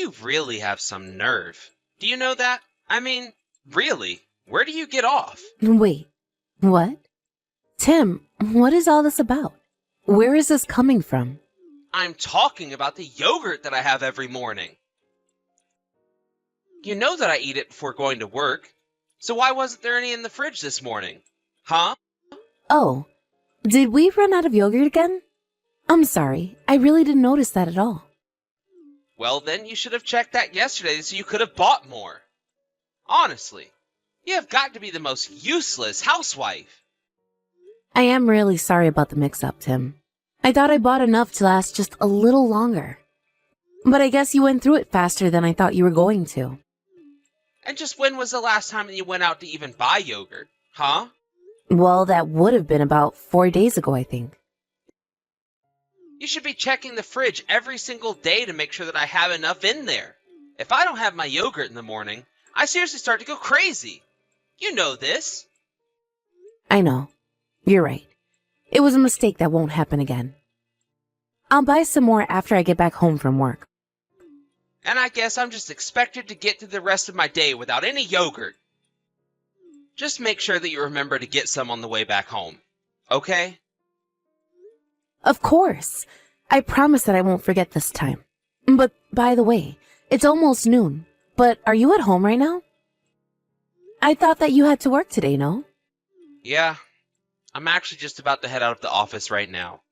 You really have some nerve. Do you know that? I mean, really, where do you get off? Wait, what? Tim, what is all this about? Where is this coming from? I'm talking about the yogurt that I have every morning. You know that I eat it before going to work, so why wasn't there any in the fridge this morning? Huh? Oh, did we run out of yogurt again? I'm sorry, I really didn't notice that at all. Well, then you should have checked that yesterday so you could have bought more. Honestly, you have got to be the most useless housewife. I am really sorry about the mix-up, Tim. I thought I bought enough to last just a little longer. But I guess you went through it faster than I thought you were going to. And just when was the last time that you went out to even buy yogurt? Huh? Well, that would have been about 4 days ago, I think. You should be checking the fridge every single day to make sure that I have enough in there. If I don't have my yogurt in the morning, I seriously start to go crazy. You know this. I know. You're right. It was a mistake that won't happen again. I'll buy some more after I get back home from work. And I guess I'm just expected to get through the rest of my day without any yogurt. Just make sure that you remember to get some on the way back home. Okay? Of course. I promise that I won't forget this time. But by the way, it's almost noon. But are you at home right now? I thought that you had to work today, no? Yeah, I'm actually just about to head out of the office right now.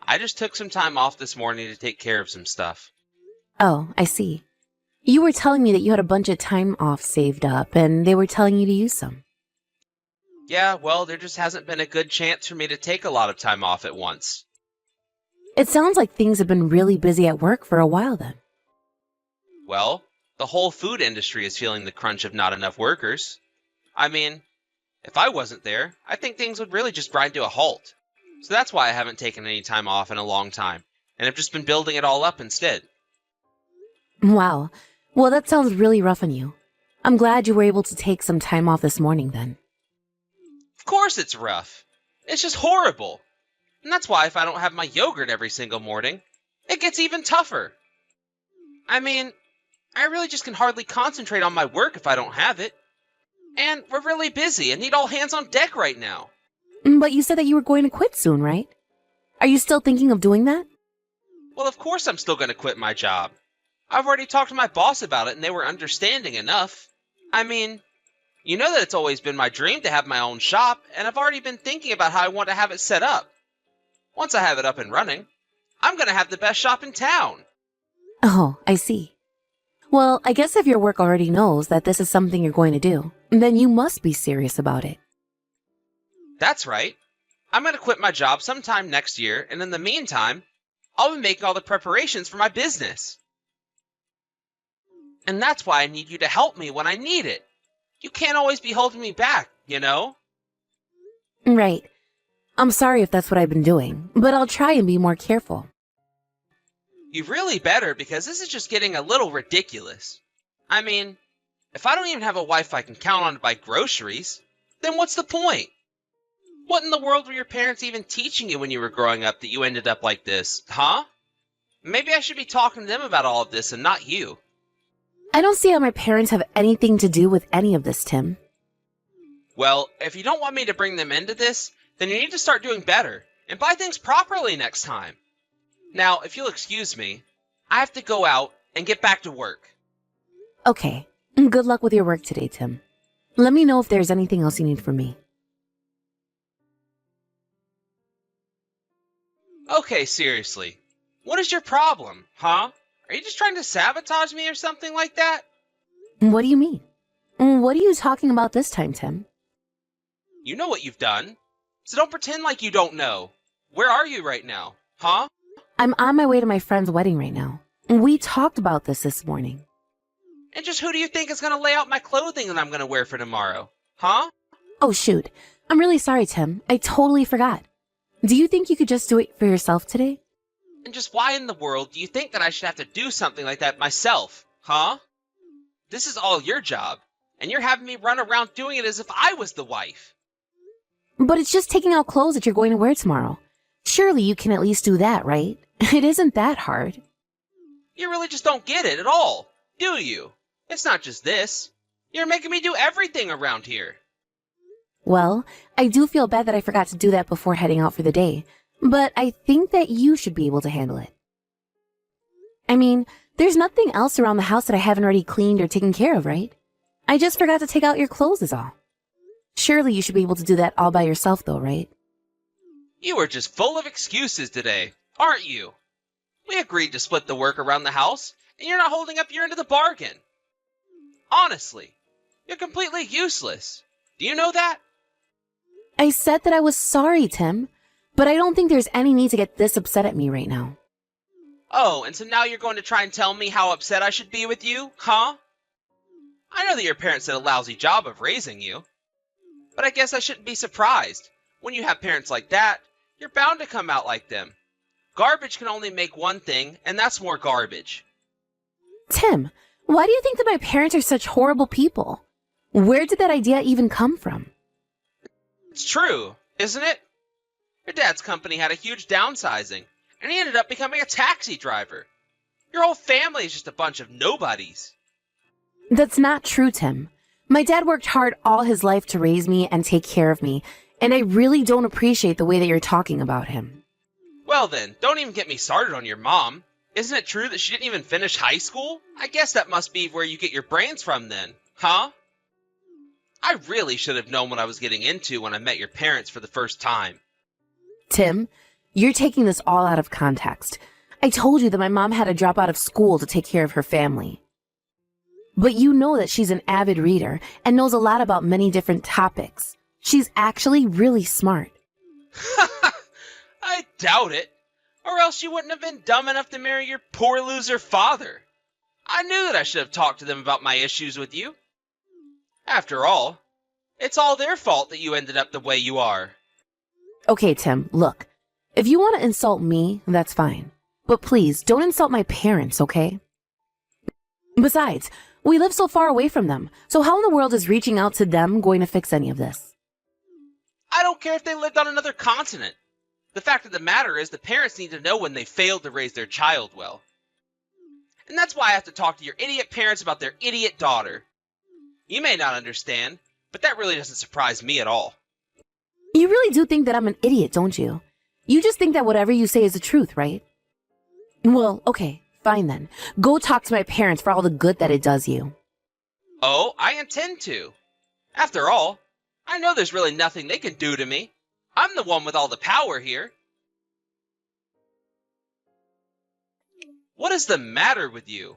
I just took some time off this morning to take care of some stuff. Oh, I see. You were telling me that you had a bunch of time off saved up and they were telling you to use some. Yeah, well, there just hasn't been a good chance for me to take a lot of time off at once. It sounds like things have been really busy at work for a while then. Well, the whole food industry is feeling the crunch of not enough workers. I mean, if I wasn't there, I think things would really just grind to a halt. So that's why I haven't taken any time off in a long time, and have just been building it all up instead. Wow. Well, that sounds really rough on you. I'm glad you were able to take some time off this morning then. Of course it's rough. It's just horrible. And that's why if I don't have my yogurt every single morning, it gets even tougher. I mean, I really just can hardly concentrate on my work if I don't have it. And we're really busy and need all hands on deck right now. But you said that you were going to quit soon, right? Are you still thinking of doing that? Well, of course I'm still going to quit my job. I've already talked to my boss about it and they were understanding enough. I mean, you know that it's always been my dream to have my own shop, and I've already been thinking about how I want to have it set up. Once I have it up and running, I'm going to have the best shop in town. Oh, I see. Well, I guess if your work already knows that this is something you're going to do, then you must be serious about it. That's right. I'm going to quit my job sometime next year, and in the meantime, I'll be making all the preparations for my business. And that's why I need you to help me when I need it. You can't always be holding me back, you know? Right. I'm sorry if that's what I've been doing, but I'll try and be more careful. You really better, because this is just getting a little ridiculous. I mean, if I don't even have a wife I can count on to buy groceries, then what's the point? What in the world were your parents even teaching you when you were growing up that you ended up like this, huh? Maybe I should be talking to them about all of this and not you. I don't see how my parents have anything to do with any of this, Tim. Well, if you don't want me to bring them into this, then you need to start doing better and buy things properly next time. Now, if you'll excuse me, I have to go out and get back to work. Okay. Good luck with your work today, Tim. Let me know if there's anything else you need from me. Okay, seriously. What is your problem, huh? Are you just trying to sabotage me or something like that? What do you mean? What are you talking about this time, Tim? You know what you've done. So don't pretend like you don't know. Where are you right now, huh? I'm on my way to my friend's wedding right now. We talked about this morning. And just who do you think is going to lay out my clothing that I'm going to wear for tomorrow, huh? Oh, shoot. I'm really sorry, Tim. I totally forgot. Do you think you could just do it for yourself today? And just why in the world do you think that I should have to do something like that myself, huh? This is all your job, and you're having me run around doing it as if I was the wife. But it's just taking out clothes that you're going to wear tomorrow. Surely you can at least do that, right? It isn't that hard. You really just don't get it at all, do you? It's not just this. You're making me do everything around here. Well, I do feel bad that I forgot to do that before heading out for the day, but I think that you should be able to handle it. I mean, there's nothing else around the house that I haven't already cleaned or taken care of, right? I just forgot to take out your clothes is all. Surely you should be able to do that all by yourself though, right? You are just full of excuses today, aren't you? We agreed to split the work around the house, and you're not holding up your end of the bargain. Honestly, you're completely useless. Do you know that? I said that I was sorry, Tim, but I don't think there's any need to get this upset at me right now. Oh, and so now you're going to try and tell me how upset I should be with you, huh? I know that your parents did a lousy job of raising you, but I guess I shouldn't be surprised. When you have parents like that, you're bound to come out like them. Garbage can only make one thing, and that's more garbage. Tim, why do you think that my parents are such horrible people? Where did that idea even come from? It's true, isn't it? Your dad's company had a huge downsizing, and he ended up becoming a taxi driver. Your whole family is just a bunch of nobodies. That's not true, Tim. My dad worked hard all his life to raise me and take care of me, and I really don't appreciate the way that you're talking about him. Well then, don't even get me started on your mom. Isn't it true that she didn't even finish high school? I guess that must be where you get your brains from then, huh? I really should have known what I was getting into when I met your parents for the first time. Tim, you're taking this all out of context. I told you that my mom had to drop out of school to take care of her family. But you know that she's an avid reader and knows a lot about many different topics. She's actually really smart. I doubt it. Or else you wouldn't have been dumb enough to marry your poor loser father. I knew that I should have talked to them about my issues with you. After all, it's all their fault that you ended up the way you are. Okay, Tim, look. If you want to insult me, that's fine. But please, don't insult my parents, okay? Besides, we live so far away from them, so how in the world is reaching out to them going to fix any of this? I don't care if they lived on another continent. The fact of the matter is the parents need to know when they failed to raise their child well. And that's why I have to talk to your idiot parents about their idiot daughter. You may not understand, but that really doesn't surprise me at all. You really do think that I'm an idiot, don't you? You just think that whatever you say is the truth, right? Well, okay, fine then. Go talk to my parents for all the good that it does you. Oh, I intend to. After all, I know there's really nothing they can do to me. I'm the one with all the power here. What is the matter with you?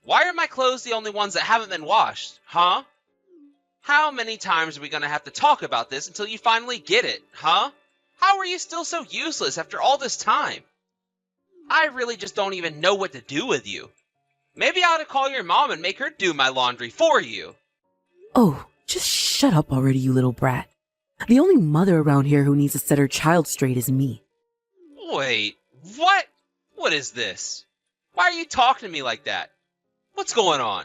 Why are my clothes the only ones that haven't been washed, huh? How many times are we going to have to talk about this until you finally get it, huh? How are you still so useless after all this time? I really just don't even know what to do with you. Maybe I ought to call your mom and make her do my laundry for you. Oh, just shut up already, you little brat. The only mother around here who needs to set her child straight is me. Wait, what? What is this? Why are you talking to me like that? What's going on?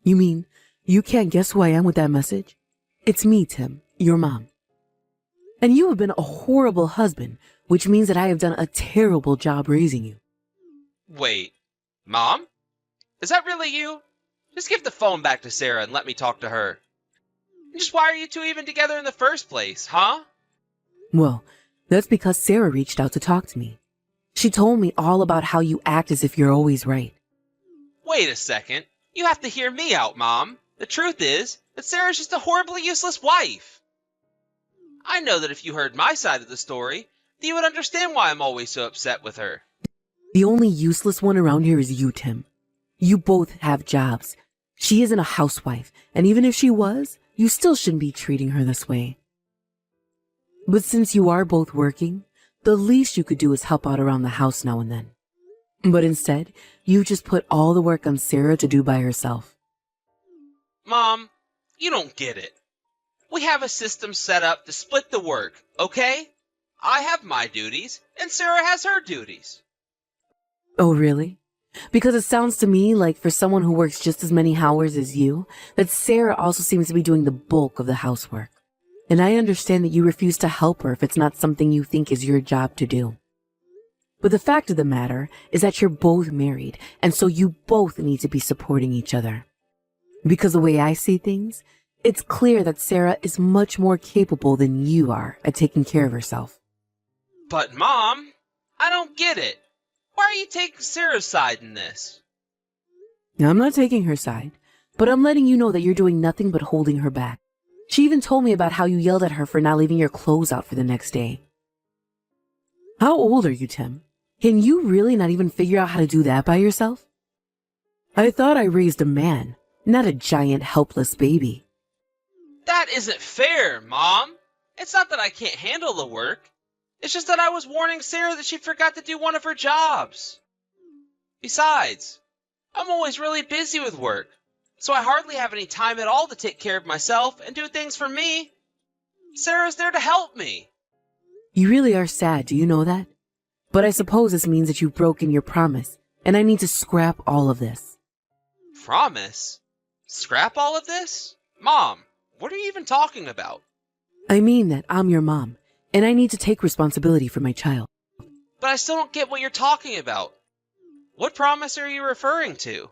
You mean you can't guess who I am with that message? It's me, Tim, your mom. And you have been a horrible husband, which means that I have done a terrible job raising you. Wait, Mom? Is that really you? Just give the phone back to Sarah and let me talk to her. And just why are you two even together in the first place, huh? Well, that's because Sarah reached out to talk to me. She told me all about how you act as if you're always right. Wait a second. You have to hear me out, Mom. The truth is that Sarah's just a horribly useless wife. I know that if you heard my side of the story, then you would understand why I'm always so upset with her. The only useless one around here is you, Tim. You both have jobs. She isn't a housewife, and even if she was, you still shouldn't be treating her this way. But since you are both working, the least you could do is help out around the house now and then. But instead, you just put all the work on Sarah to do by herself. Mom, you don't get it. We have a system set up to split the work, okay? I have my duties, and Sarah has her duties. Oh, really? Because it sounds to me like for someone who works just as many hours as you, that Sarah also seems to be doing the bulk of the housework. And I understand that you refuse to help her if it's not something you think is your job to do. But the fact of the matter is that you're both married, and so you both need to be supporting each other. Because the way I see things, it's clear that Sarah is much more capable than you are at taking care of herself. But Mom, I don't get it. Why are you taking Sarah's side in this? Now, I'm not taking her side, but I'm letting you know that you're doing nothing but holding her back. She even told me about how you yelled at her for not leaving your clothes out for the next day. How old are you, Tim? Can you really not even figure out how to do that by yourself? I thought I raised a man, not a giant helpless baby. That isn't fair, Mom. It's not that I can't handle the work. It's just that I was warning Sarah that she forgot to do one of her jobs. Besides, I'm always really busy with work, so I hardly have any time at all to take care of myself and do things for me. Sarah's there to help me. You really are sad, do you know that? But I suppose this means that you've broken your promise, and I need to scrap all of this. Promise? Scrap all of this? Mom, what are you even talking about? I mean that I'm your mom, and I need to take responsibility for my child. But I still don't get what you're talking about. What promise are you referring to?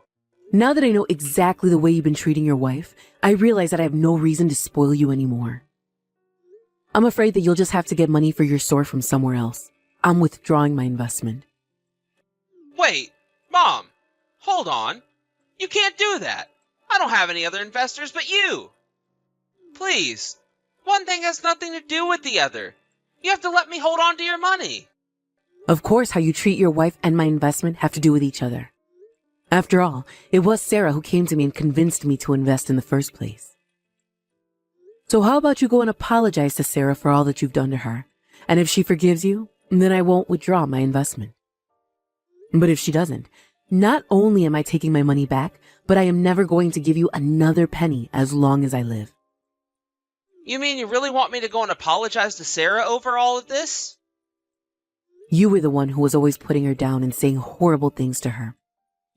Now that I know exactly the way you've been treating your wife, I realize that I have no reason to spoil you anymore. I'm afraid that you'll just have to get money for your store from somewhere else. I'm withdrawing my investment. Wait, Mom, hold on. You can't do that. I don't have any other investors but you. Please, one thing has nothing to do with the other. You have to let me hold on to your money. Of course, how you treat your wife and my investment have to do with each other. After all, it was Sarah who came to me and convinced me to invest in the first place. So how about you go and apologize to Sarah for all that you've done to her? And if she forgives you, then I won't withdraw my investment. But if she doesn't, not only am I taking my money back, but I am never going to give you another penny as long as I live. You mean you really want me to go and apologize to Sarah over all of this? You were the one who was always putting her down and saying horrible things to her.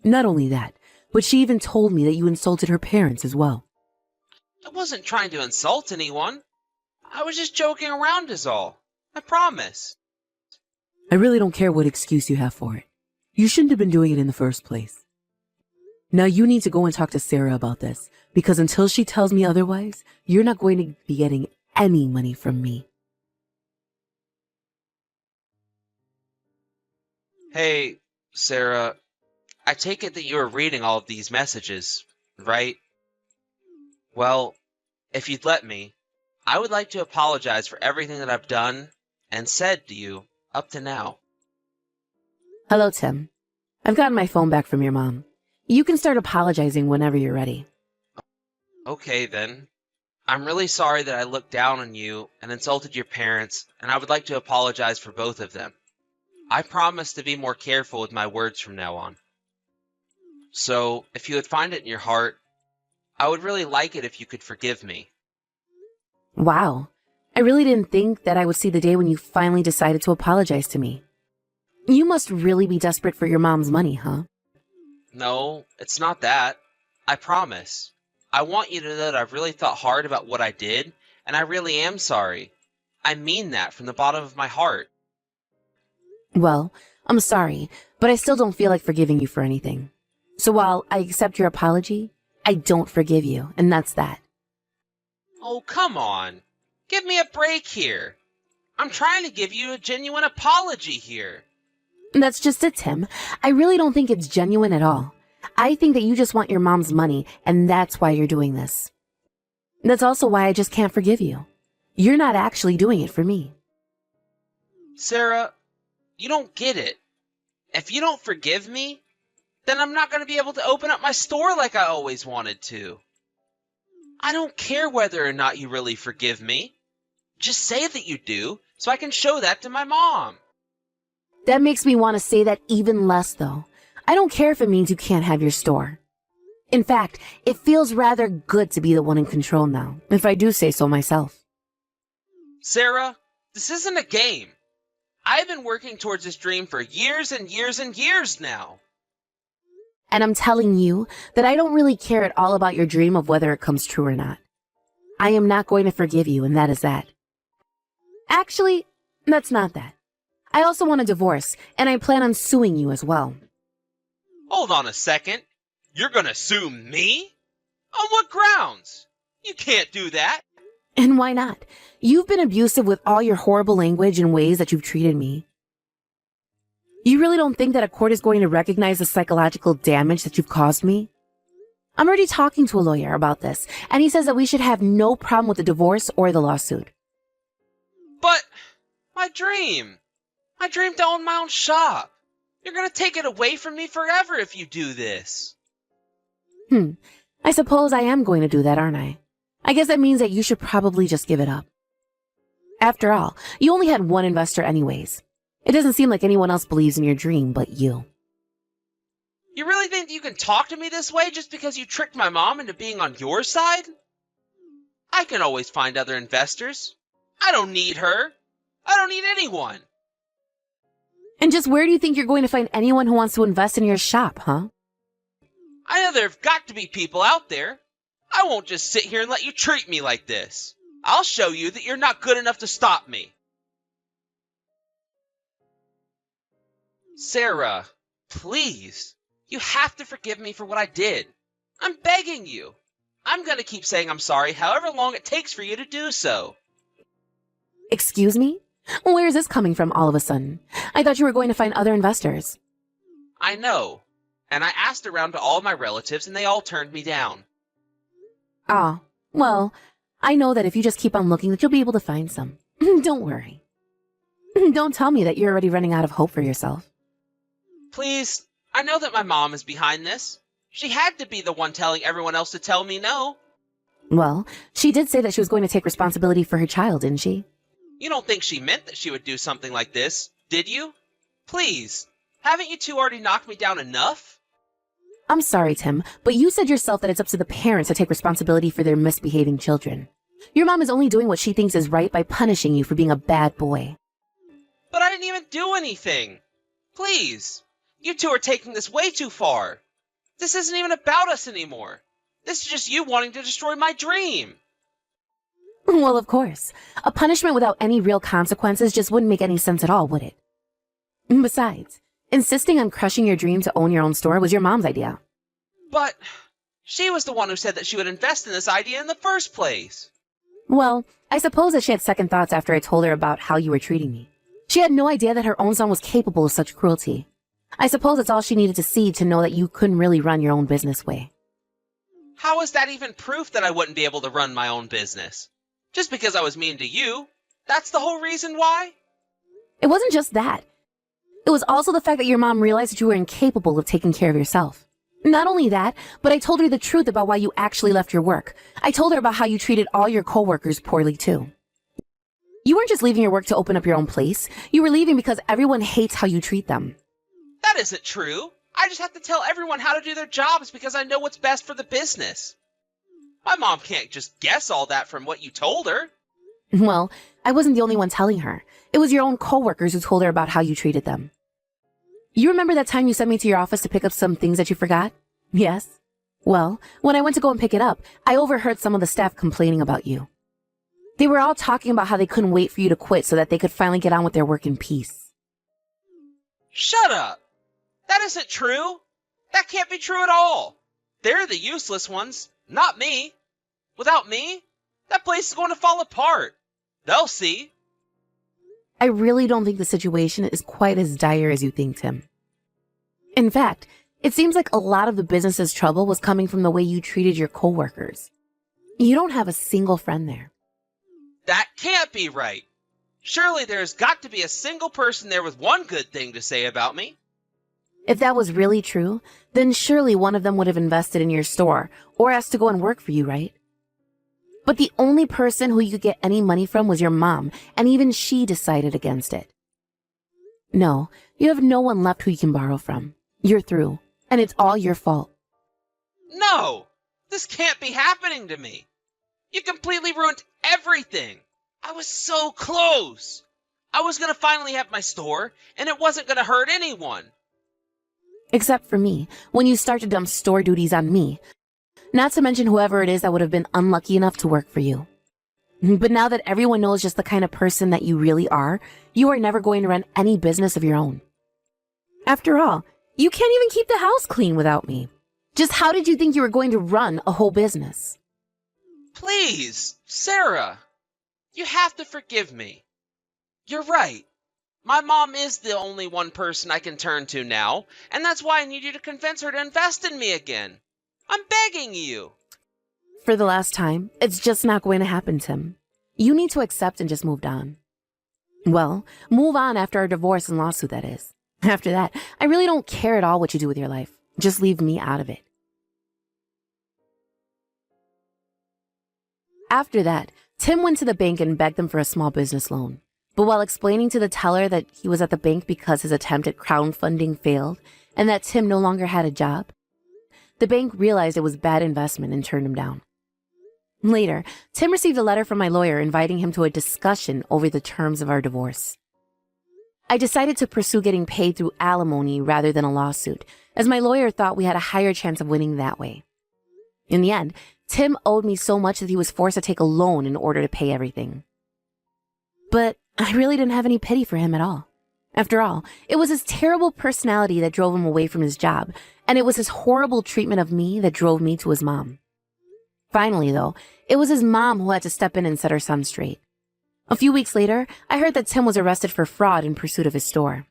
Not only that, but she even told me that you insulted her parents as well. I wasn't trying to insult anyone. I was just joking around is all. I promise. I really don't care what excuse you have for it. You shouldn't have been doing it in the first place. Now you need to go and talk to Sarah about this, because until she tells me otherwise, you're not going to be getting any money from me. Hey, Sarah, I take it that you are reading all of these messages, right? Well, if you'd let me, I would like to apologize for everything that I've done and said to you up to now. Hello, Tim. I've gotten my phone back from your mom. You can start apologizing whenever you're ready. Okay, then. I'm really sorry that I looked down on you and insulted your parents, and I would like to apologize for both of them. I promise to be more careful with my words from now on. So, if you would find it in your heart, I would really like it if you could forgive me. Wow. I really didn't think that I would see the day when you finally decided to apologize to me. You must really be desperate for your mom's money, huh? No, it's not that. I promise. I want you to know that I've really thought hard about what I did, and I really am sorry. I mean that from the bottom of my heart. Well, I'm sorry, but I still don't feel like forgiving you for anything. So while I accept your apology, I don't forgive you, and that's that. Oh, come on. Give me a break here. I'm trying to give you a genuine apology here. That's just it, Tim. I really don't think it's genuine at all. I think that you just want your mom's money, and that's why you're doing this. That's also why I just can't forgive you. You're not actually doing it for me. Sarah, you don't get it. If you don't forgive me, then I'm not going to be able to open up my store like I always wanted to. I don't care whether or not you really forgive me. Just say that you do, so I can show that to my mom. That makes me want to say that even less, though. I don't care if it means you can't have your store. In fact, it feels rather good to be the one in control now, if I do say so myself. Sarah, this isn't a game. I've been working towards this dream for years and years and years now. And I'm telling you that I don't really care at all about your dream of whether it comes true or not. I am not going to forgive you, and that is that. Actually, that's not that. I also want a divorce, and I plan on suing you as well. Hold on a second. You're gonna sue me? On what grounds? You can't do that. And why not? You've been abusive with all your horrible language and ways that you've treated me. You really don't think that a court is going to recognize the psychological damage that you've caused me? I'm already talking to a lawyer about this, and he says that we should have no problem with the divorce or the lawsuit. But my dream. I dreamed to own my own shop. You're gonna take it away from me forever if you do this. I suppose I am going to do that, aren't I? I guess that means that you should probably just give it up. After all, you only had one investor anyways. It doesn't seem like anyone else believes in your dream but you. You really think you can talk to me this way just because you tricked my mom into being on your side? I can always find other investors. I don't need her. I don't need anyone. And just where do you think you're going to find anyone who wants to invest in your shop, huh? I know there have got to be people out there. I won't just sit here and let you treat me like this. I'll show you that you're not good enough to stop me. Sarah, please. You have to forgive me for what I did. I'm begging you. I'm gonna keep saying I'm sorry however long it takes for you to do so. Excuse me? Where is this coming from all of a sudden? I thought you were going to find other investors. I know. And I asked around to all of my relatives and they all turned me down. Ah, well, I know that if you just keep on looking that you'll be able to find some. Don't worry. Don't tell me that you're already running out of hope for yourself. Please, I know that my mom is behind this. She had to be the one telling everyone else to tell me no. Well, she did say that she was going to take responsibility for her child, didn't she? You don't think she meant that she would do something like this, did you? Please, haven't you two already knocked me down enough? I'm sorry, Tim, but you said yourself that it's up to the parents to take responsibility for their misbehaving children. Your mom is only doing what she thinks is right by punishing you for being a bad boy. But I didn't even do anything. Please, you two are taking this way too far. This isn't even about us anymore. This is just you wanting to destroy my dream. Well, of course. A punishment without any real consequences just wouldn't make any sense at all, would it? Besides, insisting on crushing your dream to own your own store was your mom's idea. But she was the one who said that she would invest in this idea in the first place. Well, I suppose that she had second thoughts after I told her about how you were treating me. She had no idea that her own son was capable of such cruelty. I suppose it's all she needed to see to know that you couldn't really run your own business way. How is that even proof that I wouldn't be able to run my own business? Just because I was mean to you, that's the whole reason why? It wasn't just that. It was also the fact that your mom realized that you were incapable of taking care of yourself. Not only that, but I told her the truth about why you actually left your work. I told her about how you treated all your coworkers poorly too. You weren't just leaving your work to open up your own place. You were leaving because everyone hates how you treat them. That isn't true. I just have to tell everyone how to do their jobs because I know what's best for the business. My mom can't just guess all that from what you told her. Well, I wasn't the only one telling her. It was your own coworkers who told her about how you treated them. You remember that time you sent me to your office to pick up some things that you forgot? Yes? Well, when I went to go and pick it up, I overheard some of the staff complaining about you. They were all talking about how they couldn't wait for you to quit so that they could finally get on with their work in peace. Shut up! That isn't true! That can't be true at all! They're the useless ones, not me. Without me, that place is going to fall apart. They'll see. I really don't think the situation is quite as dire as you think, Tim. In fact, it seems like a lot of the business's trouble was coming from the way you treated your coworkers. You don't have a single friend there. That can't be right. Surely there's got to be a single person there with one good thing to say about me. If that was really true, then surely one of them would have invested in your store or asked to go and work for you, right? But the only person who you could get any money from was your mom, and even she decided against it. No, you have no one left who you can borrow from. You're through, and it's all your fault. No! This can't be happening to me. You completely ruined everything. I was so close. I was going to finally have my store, and it wasn't going to hurt anyone. Except for me, when you start to dump store duties on me. Not to mention whoever it is that would have been unlucky enough to work for you. But now that everyone knows just the kind of person that you really are, you are never going to run any business of your own. After all, you can't even keep the house clean without me. Just how did you think you were going to run a whole business? Please, Sarah, you have to forgive me. You're right. My mom is the only one person I can turn to now, and that's why I need you to convince her to invest in me again. I'm begging you. For the last time, it's just not going to happen, Tim. You need to accept and just move on. Well, move on after our divorce and lawsuit, that is. After that, I really don't care at all what you do with your life. Just leave me out of it. After that, Tim went to the bank and begged them for a small business loan. But while explaining to the teller that he was at the bank because his attempt at crowdfunding failed and that Tim no longer had a job, the bank realized it was bad investment and turned him down. Later, Tim received a letter from my lawyer inviting him to a discussion over the terms of our divorce. I decided to pursue getting paid through alimony rather than a lawsuit, as my lawyer thought we had a higher chance of winning that way. In the end, Tim owed me so much that he was forced to take a loan in order to pay everything. But I really didn't have any pity for him at all. After all, it was his terrible personality that drove him away from his job, and it was his horrible treatment of me that drove me to his mom. Finally, though, it was his mom who had to step in and set her son straight. A few weeks later, I heard that Tim was arrested for fraud in pursuit of his store.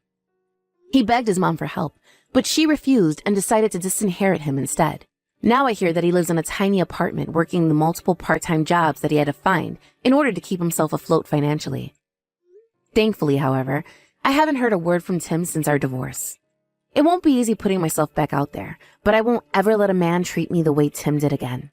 He begged his mom for help, but she refused and decided to disinherit him instead. Now I hear that he lives in a tiny apartment working the multiple part-time jobs that he had to find in order to keep himself afloat financially. Thankfully, however, I haven't heard a word from Tim since our divorce. It won't be easy putting myself back out there, but I won't ever let a man treat me the way Tim did again.